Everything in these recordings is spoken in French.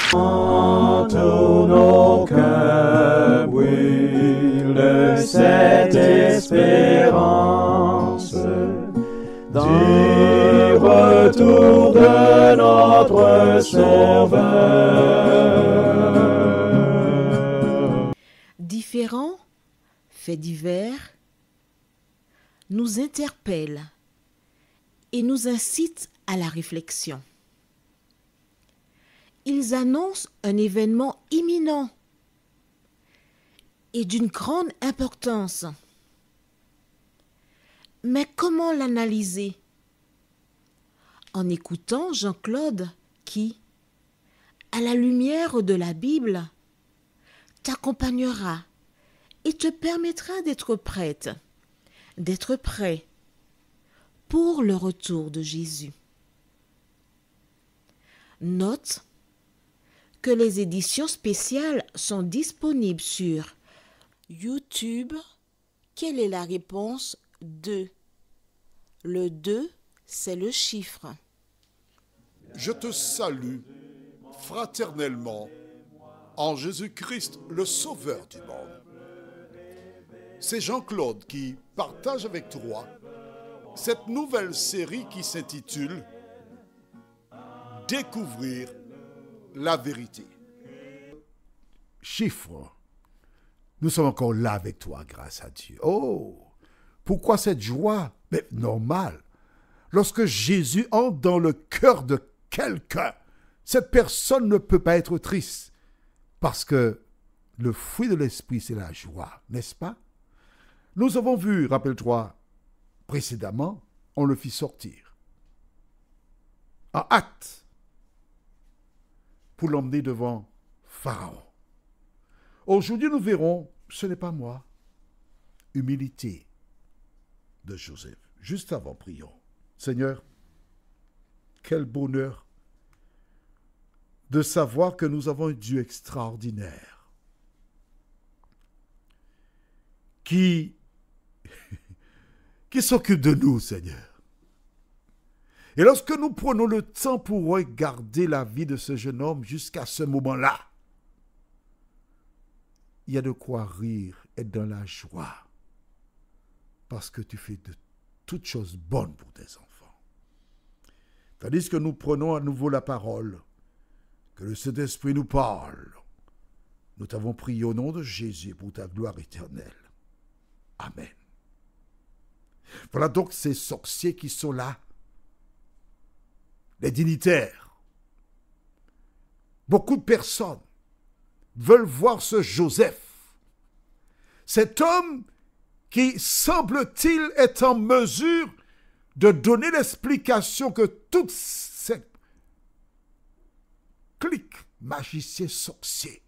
Chantons nos cœurs brûle cette espérance du retour de notre Sauveur. Différents faits divers nous interpellent et nous incitent à la réflexion. Ils annoncent un événement imminent et d'une grande importance. Mais comment l'analyser? En écoutant Jean-Claude qui, à la lumière de la Bible, t'accompagnera et te permettra d'être prête, d'être prêt pour le retour de Jésus. Note que les éditions spéciales sont disponibles sur YouTube. Quelle est la réponse 2? Le 2, c'est le chiffre. Je te salue fraternellement en Jésus-Christ, le Sauveur du monde. C'est Jean-Claude qui partage avec toi cette nouvelle série qui s'intitule « Découvrir la vérité ». Chiffre, nous sommes encore là avec toi, grâce à Dieu. Oh, pourquoi cette joie? Mais normal. Lorsque Jésus entre dans le cœur de quelqu'un, cette personne ne peut pas être triste. Parce que le fruit de l'esprit, c'est la joie, n'est-ce pas? Nous avons vu, rappelle-toi, précédemment, on le fit sortir en hâte pour l'emmener devant Pharaon. Aujourd'hui, nous verrons, ce n'est pas moi, humilité de Joseph. Juste avant, prions. Seigneur, quel bonheur de savoir que nous avons un Dieu extraordinaire qui s'occupe de nous, Seigneur. Et lorsque nous prenons le temps pour regarder la vie de ce jeune homme jusqu'à ce moment-là, il y a de quoi rire, être dans la joie, parce que tu fais de toutes choses bonnes pour tes enfants. Tandis que nous prenons à nouveau la parole, que le Saint-Esprit nous parle, nous t'avons prié au nom de Jésus pour ta gloire éternelle. Amen. Voilà donc ces sorciers qui sont là, les dignitaires. Beaucoup de personnes veulent voir ce Joseph, cet homme qui, semble-t-il, est en mesure de donner l'explication que toutes ces cliques magiciens sorciers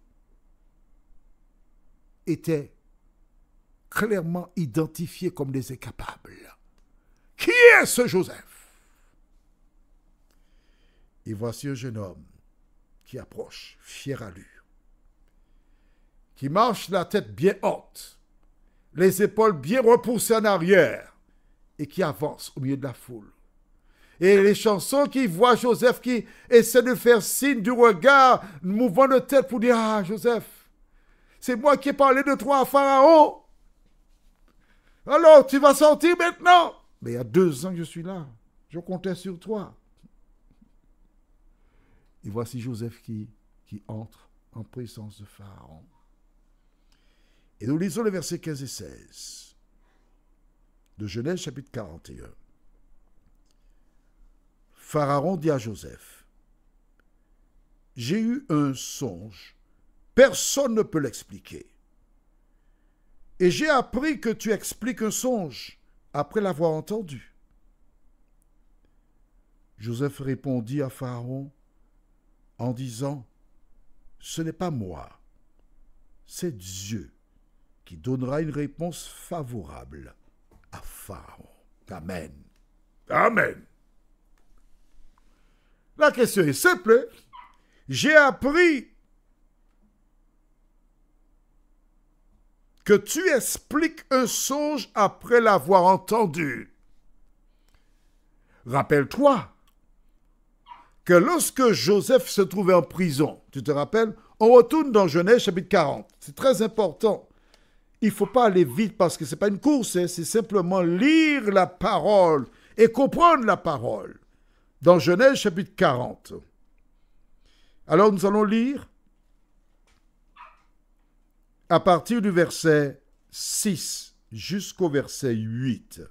étaient clairement identifiés comme des incapables. Qui est ce Joseph? Et voici un jeune homme qui approche, fier à lui, qui marche la tête bien haute, les épaules bien repoussées en arrière, et qui avance au milieu de la foule. Et les chansons qui voient Joseph qui essaie de faire signe du regard, mouvant de tête pour dire « Ah, Joseph, c'est moi qui ai parlé de toi à Pharaon. Alors, tu vas sortir maintenant. » Mais il y a 2 ans que je suis là. Je comptais sur toi. Et voici Joseph qui entre en présence de Pharaon. Et nous lisons les versets 15 et 16 de Genèse chapitre 41. Pharaon dit à Joseph, « J'ai eu un songe, personne ne peut l'expliquer. Et j'ai appris que tu expliques un songe après l'avoir entendu. » Joseph répondit à Pharaon en disant, « Ce n'est pas moi, c'est Dieu qui donnera une réponse favorable à Pharaon. » Amen. Amen. La question est simple. J'ai appris que tu expliques un songe après l'avoir entendu. Rappelle-toi, que lorsque Joseph se trouvait en prison, tu te rappelles, on retourne dans Genèse chapitre 40. C'est très important. Il ne faut pas aller vite parce que ce n'est pas une course, hein, c'est simplement lire la parole et comprendre la parole. Dans Genèse chapitre 40. Alors nous allons lire à partir du verset 6 jusqu'au verset 8.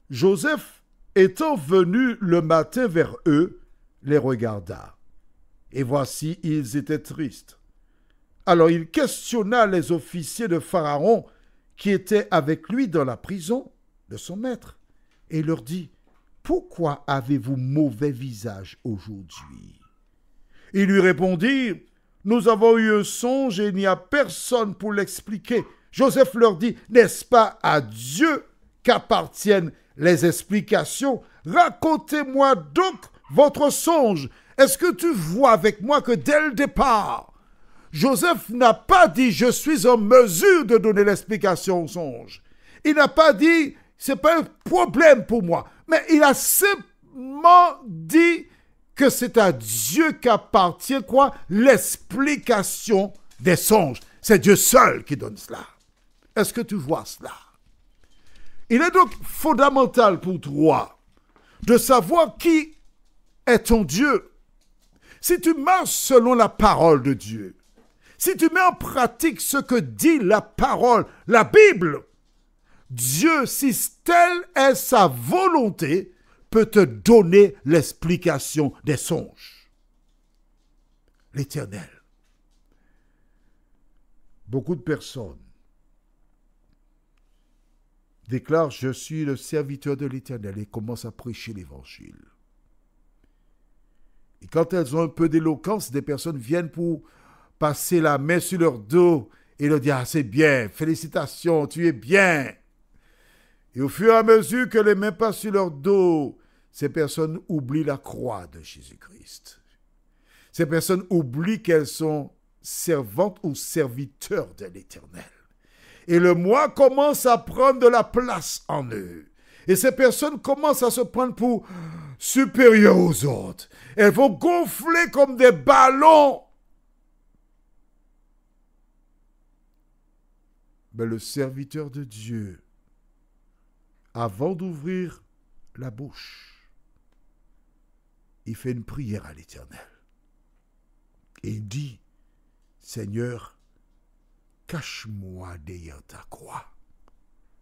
Joseph, étant venu le matin vers eux, les regarda. Et voici, ils étaient tristes. Alors il questionna les officiers de Pharaon qui étaient avec lui dans la prison de son maître. Et il leur dit, « Pourquoi avez-vous mauvais visage aujourd'hui ?» Ils lui répondirent, « Nous avons eu un songe et il n'y a personne pour l'expliquer. » Joseph leur dit, « N'est-ce pas à Dieu qu'appartiennent les explications? Racontez-moi donc votre songe. Est-ce que tu vois avec moi que dès le départ, Joseph n'a pas dit « Je suis en mesure de donner l'explication au songe ». Il n'a pas dit « Ce n'est pas un problème pour moi ». Mais il a simplement dit que c'est à Dieu qu'appartient quoi? L'explication des songes. C'est Dieu seul qui donne cela. Est-ce que tu vois cela? Il est donc fondamental pour toi de savoir qui est ton Dieu. Si tu marches selon la parole de Dieu, si tu mets en pratique ce que dit la parole, la Bible, Dieu, si telle est sa volonté, peut te donner l'explication des songes. L'Éternel. Beaucoup de personnes déclarent « Je suis le serviteur de l'Éternel » et commencent à prêcher l'Évangile. Et quand elles ont un peu d'éloquence, des personnes viennent pour passer la main sur leur dos et leur dire « Ah, c'est bien, félicitations, tu es bien ». Et au fur et à mesure que les mains passent sur leur dos, ces personnes oublient la croix de Jésus-Christ. Ces personnes oublient qu'elles sont servantes ou serviteurs de l'Éternel. Et le moi commence à prendre de la place en eux. Et ces personnes commencent à se prendre pour supérieures aux autres. Elles vont gonfler comme des ballons. Mais le serviteur de Dieu, avant d'ouvrir la bouche, il fait une prière à l'Éternel. Et il dit, Seigneur, cache-moi derrière ta croix.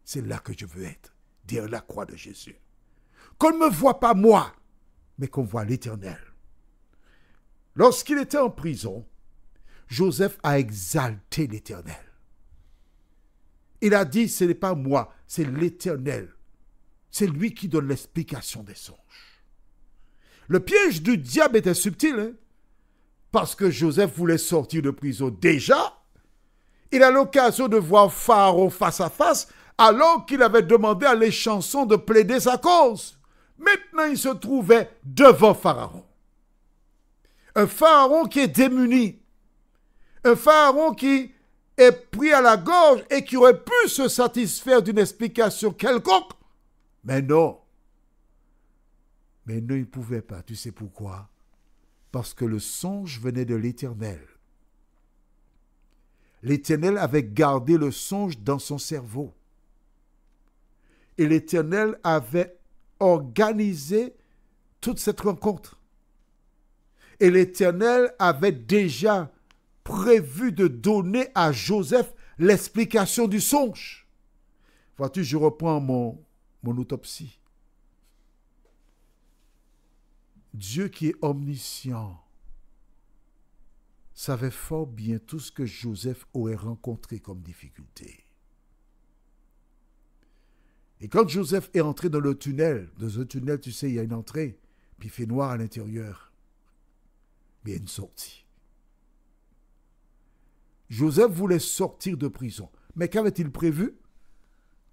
C'est là que je veux être, derrière la croix de Jésus. Qu'on ne me voit pas moi, mais qu'on voit l'Éternel. Lorsqu'il était en prison, Joseph a exalté l'Éternel. Il a dit, ce n'est pas moi, c'est l'Éternel. C'est lui qui donne l'explication des songes. Le piège du diable était subtil, hein? Parce que Joseph voulait sortir de prison. Déjà, il a l'occasion de voir Pharaon face à face, alors qu'il avait demandé à l'échanson de plaider sa cause. Maintenant, il se trouvait devant Pharaon. Un Pharaon qui est démuni. Un Pharaon qui est pris à la gorge et qui aurait pu se satisfaire d'une explication quelconque. Mais non. Mais non, il ne pouvait pas. Tu sais pourquoi? Parce que le songe venait de l'Éternel. L'Éternel avait gardé le songe dans son cerveau. Et l'Éternel avait organisé toute cette rencontre. Et l'Éternel avait déjà prévu de donner à Joseph l'explication du songe. Vois-tu, je reprends mon autopsie. Dieu qui est omniscient savait fort bien tout ce que Joseph aurait rencontré comme difficulté. Et quand Joseph est entré dans un tunnel, tu sais, il y a une entrée, puis il fait noir à l'intérieur. Mais il y a une sortie. Joseph voulait sortir de prison. Mais qu'avait-il prévu?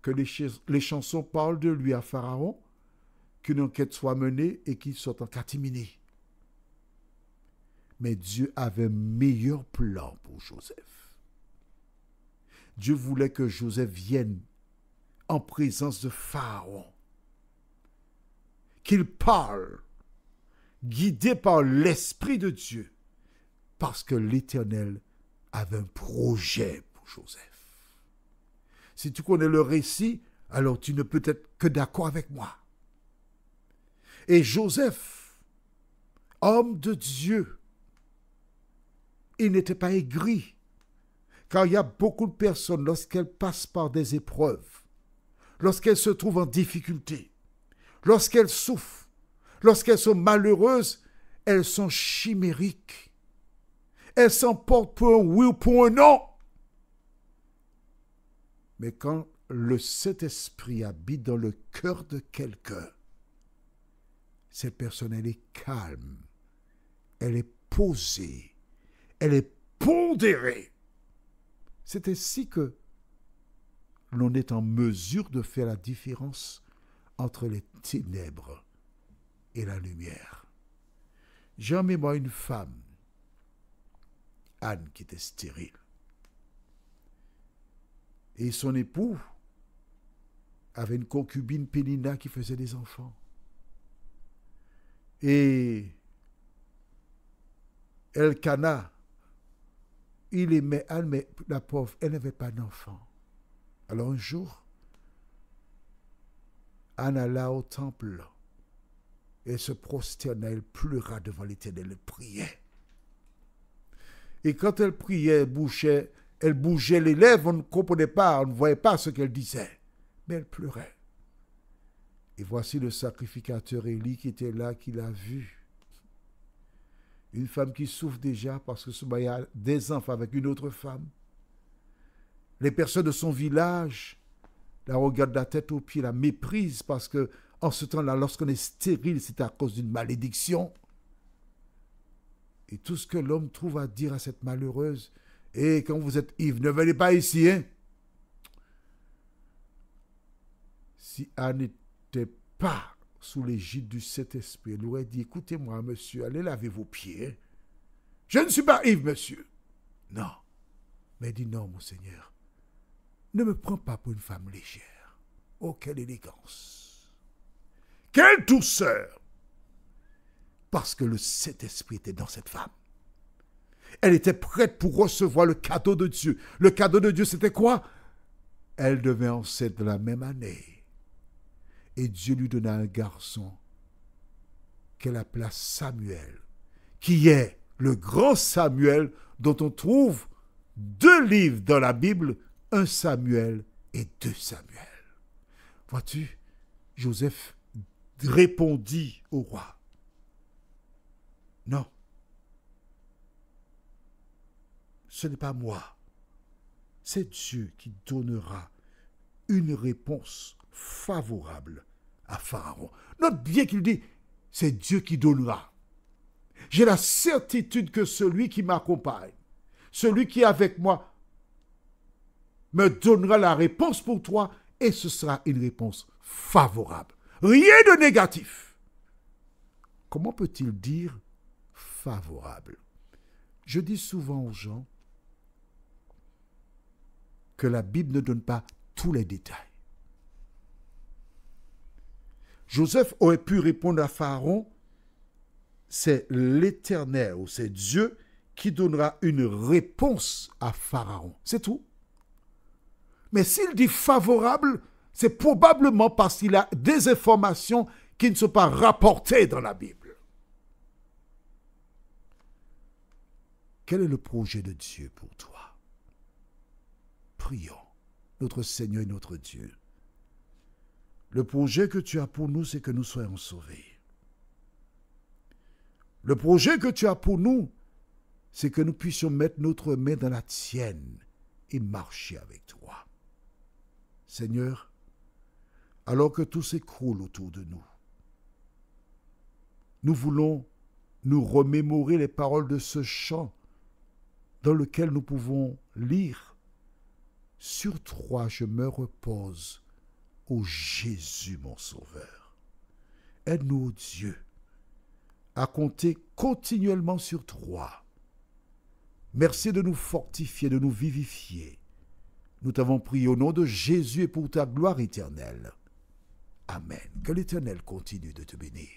Que les chansons parlent de lui à Pharaon, qu'une enquête soit menée et qu'il soit en catimini. Mais Dieu avait un meilleur plan pour Joseph. Dieu voulait que Joseph vienne en présence de Pharaon, qu'il parle guidés par l'Esprit de Dieu, parce que l'Éternel avait un projet pour Joseph. Si tu connais le récit, alors tu ne peux être que d'accord avec moi. Et Joseph, homme de Dieu, il n'était pas aigri, car il y a beaucoup de personnes, lorsqu'elles passent par des épreuves, lorsqu'elles se trouvent en difficulté, lorsqu'elles souffrent, lorsqu'elles sont malheureuses, elles sont chimériques. Elles s'emportent pour un oui ou pour un non. Mais quand le Saint-Esprit habite dans le cœur de quelqu'un, cette personne, elle est calme, elle est posée, elle est pondérée. C'est ainsi que l'on est en mesure de faire la différence entre les ténèbres et la lumière. J'ai en mémoire une femme, Anne, qui était stérile. Et son époux avait une concubine, Pénina, qui faisait des enfants. Et Elkana, il aimait Anne, mais la pauvre, elle n'avait pas d'enfant. Alors un jour, Anne alla au temple. Elle se prosterna, elle pleura devant l'Éternel, elle priait. Et quand elle priait, elle bougeait les lèvres, on ne comprenait pas, on ne voyait pas ce qu'elle disait. Mais elle pleurait. Et voici le sacrificateur Élie qui était là, qui l'a vue. Une femme qui souffre déjà parce que ce a des enfants avec une autre femme. Les personnes de son village la regardent de la tête aux pieds, la méprisent parce que en ce temps-là, lorsqu'on est stérile, c'est à cause d'une malédiction. Et tout ce que l'homme trouve à dire à cette malheureuse, et quand vous êtes ivre, ne venez pas ici, hein? Si Anne n'était pas sous l'égide du Saint-Esprit, elle aurait dit, écoutez-moi, monsieur, allez laver vos pieds. Hein? Je ne suis pas ivre, monsieur. Non. Mais elle dit, non, mon Seigneur, ne me prends pas pour une femme légère. Oh, quelle élégance. Quelle douceur! Parce que le Saint-Esprit était dans cette femme. Elle était prête pour recevoir le cadeau de Dieu. Le cadeau de Dieu, c'était quoi? Elle devait enceinte de la même année. Et Dieu lui donna un garçon qu'elle appela Samuel, qui est le grand Samuel dont on trouve 2 livres dans la Bible, 1 Samuel et 2 Samuel. Vois-tu, Joseph répondit au roi. Non, ce n'est pas moi. C'est Dieu qui donnera une réponse favorable à Pharaon. Note bien qu'il dit, c'est Dieu qui donnera. J'ai la certitude que celui qui m'accompagne, celui qui est avec moi, me donnera la réponse pour toi et ce sera une réponse favorable. Rien de négatif. Comment peut-il dire favorable? Je dis souvent aux gens que la Bible ne donne pas tous les détails. Joseph aurait pu répondre à Pharaon, c'est l'Éternel ou c'est Dieu qui donnera une réponse à Pharaon. C'est tout. Mais s'il dit favorable, c'est probablement parce qu'il a des informations qui ne sont pas rapportées dans la Bible. Quel est le projet de Dieu pour toi? Prions, notre Seigneur et notre Dieu. Le projet que tu as pour nous, c'est que nous soyons sauvés. Le projet que tu as pour nous, c'est que nous puissions mettre notre main dans la tienne et marcher avec toi. Seigneur, alors que tout s'écroule autour de nous, nous voulons nous remémorer les paroles de ce chant dans lequel nous pouvons lire « Sur toi je me repose, ô Jésus mon Sauveur ». Aide-nous, ô Dieu, à compter continuellement sur toi. Merci de nous fortifier, de nous vivifier. Nous t'avons prié au nom de Jésus et pour ta gloire éternelle. Amen. Que l'Éternel continue de te bénir.